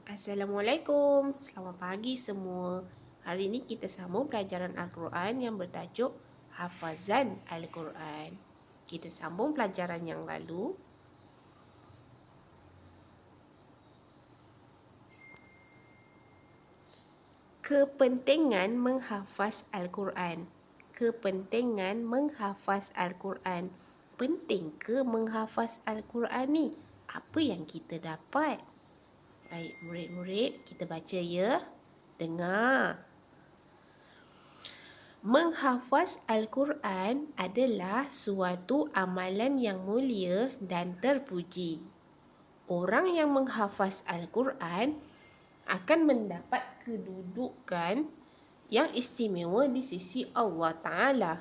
Assalamualaikum, selamat pagi semua. Hari ini kita sambung pelajaran Al-Quran yang bertajuk Hafazan Al-Quran. Kita sambung pelajaran yang lalu. Kepentingan menghafaz Al-Quran. Kepentingan menghafaz Al-Quran. Penting ke menghafaz Al-Quran ni? Apa yang kita dapat? Baik, murid-murid, kita baca ya. Dengar. Menghafaz Al-Quran adalah suatu amalan yang mulia dan terpuji. Orang yang menghafaz Al-Quran akan mendapat kedudukan yang istimewa di sisi Allah Ta'ala.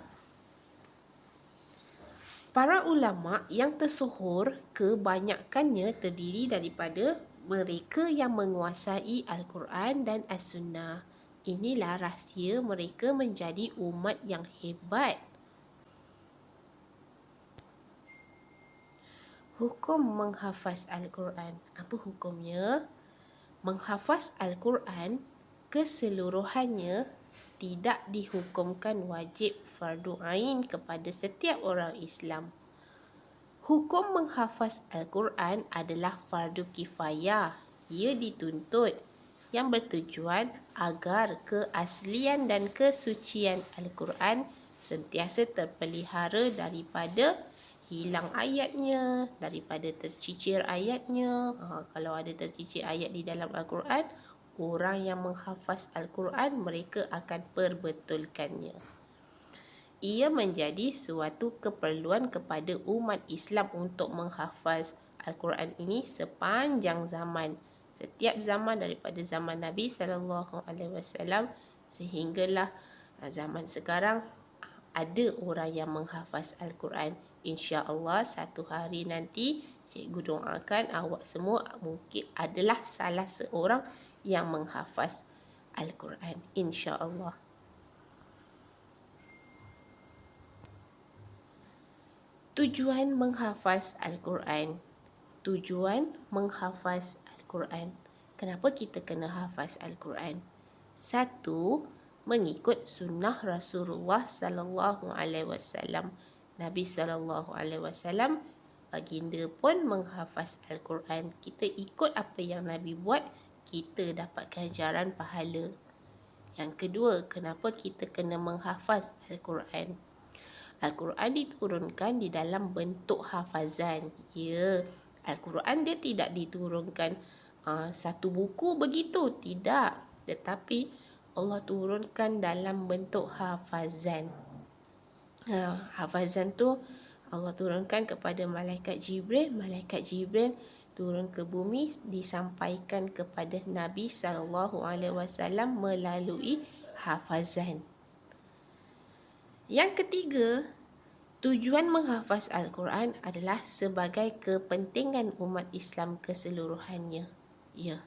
Para ulama yang tersohor kebanyakannya terdiri daripada mereka yang menguasai Al-Quran dan As-Sunnah. Inilah rahsia mereka menjadi umat yang hebat. Hukum menghafaz Al-Quran. Apa hukumnya? Menghafaz Al-Quran keseluruhannya tidak dihukumkan wajib fardu ain kepada setiap orang Islam. Hukum menghafaz Al-Quran adalah fardu kifayah. Ia dituntut yang bertujuan agar keaslian dan kesucian Al-Quran sentiasa terpelihara daripada hilang ayatnya, daripada tercicir ayatnya. Kalau ada tercicir ayat di dalam Al-Quran, orang yang menghafaz Al-Quran mereka akan perbetulkannya. Ia menjadi suatu keperluan kepada umat Islam untuk menghafaz Al-Quran ini sepanjang zaman. Setiap zaman daripada zaman Nabi SAW sehinggalah zaman sekarang ada orang yang menghafaz Al-Quran. InsyaAllah satu hari nanti cikgu doakan awak semua mungkin adalah salah seorang yang menghafaz Al-Quran. InsyaAllah. Tujuan menghafaz Al-Quran. Tujuan menghafaz Al-Quran. Kenapa kita kena hafaz Al-Quran? Satu, mengikut sunnah Rasulullah sallallahu alaihi wasallam. Nabi sallallahu alaihi wasallam baginda pun menghafaz Al-Quran. Kita ikut apa yang Nabi buat, kita dapat ganjaran pahala. Yang kedua, kenapa kita kena menghafaz Al-Quran? Al-Quran diturunkan di dalam bentuk hafazan. Ya, Al-Quran dia tidak diturunkan satu buku begitu, tidak. Tetapi Allah turunkan dalam bentuk hafazan. Hafazan tu Allah turunkan kepada malaikat Jibril. Malaikat Jibril turun ke bumi disampaikan kepada Nabi SAW melalui hafazan. Yang ketiga, tujuan menghafaz Al-Quran adalah sebagai kepentingan umat Islam keseluruhannya. Ya,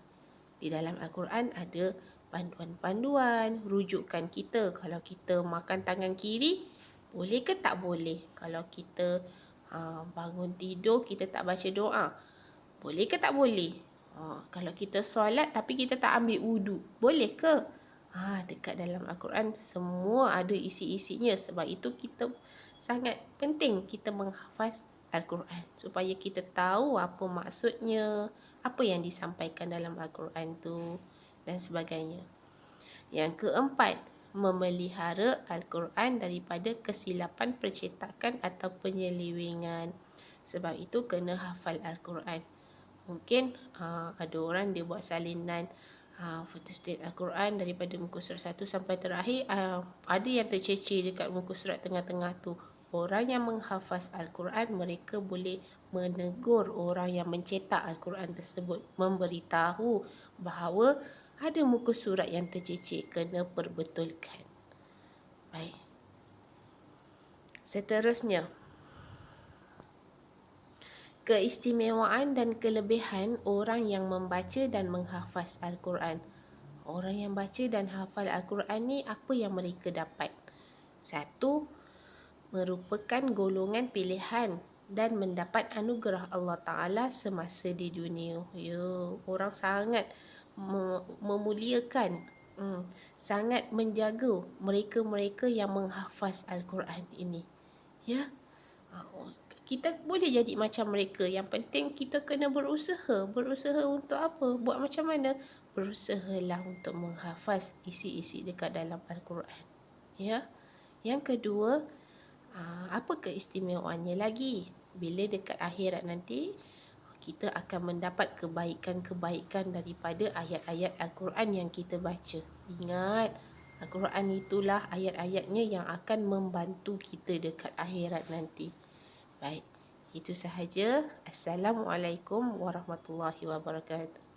di dalam Al-Quran ada panduan-panduan, rujukan kita. Kalau kita makan tangan kiri, boleh ke tak boleh? Kalau kita bangun tidur, kita tak baca doa, boleh ke tak boleh? Kalau kita solat tapi kita tak ambil wudu, boleh ke? Dekat dalam Al-Quran semua ada isi-isinya. Sebab itu kita sangat penting kita menghafaz Al-Quran supaya kita tahu apa maksudnya, apa yang disampaikan dalam Al-Quran tu dan sebagainya. Yang keempat, memelihara Al-Quran daripada kesilapan percetakan atau penyelewengan. Sebab itu kena hafal Al-Quran. Mungkin ada orang dia buat salinan photostat Al-Quran daripada muka surat 1 sampai terakhir, ada yang tercecer dekat muka surat tengah-tengah tu. Orang yang menghafaz Al-Quran, mereka boleh menegur orang yang mencetak Al-Quran tersebut, memberitahu bahawa ada muka surat yang tercecer, kena perbetulkan. Baik. Seterusnya, keistimewaan dan kelebihan orang yang membaca dan menghafaz Al-Quran. Orang yang baca dan hafal Al-Quran ni apa yang mereka dapat? Satu, merupakan golongan pilihan dan mendapat anugerah Allah Ta'ala semasa di dunia. Ya, orang sangat memuliakan, sangat menjaga mereka-mereka yang menghafaz Al-Quran ini. Ya, kita boleh jadi macam mereka. Yang penting kita kena berusaha. Berusaha untuk apa? Buat macam mana? Berusahalah untuk menghafaz isi-isi dekat dalam Al-Quran. Ya. Yang kedua, apa keistimewaannya lagi? Bila dekat akhirat nanti, kita akan mendapat kebaikan-kebaikan daripada ayat-ayat Al-Quran yang kita baca. Ingat, Al-Quran itulah ayat-ayatnya yang akan membantu kita dekat akhirat nanti. Baik, itu sahaja. Assalamualaikum warahmatullahi wabarakatuh.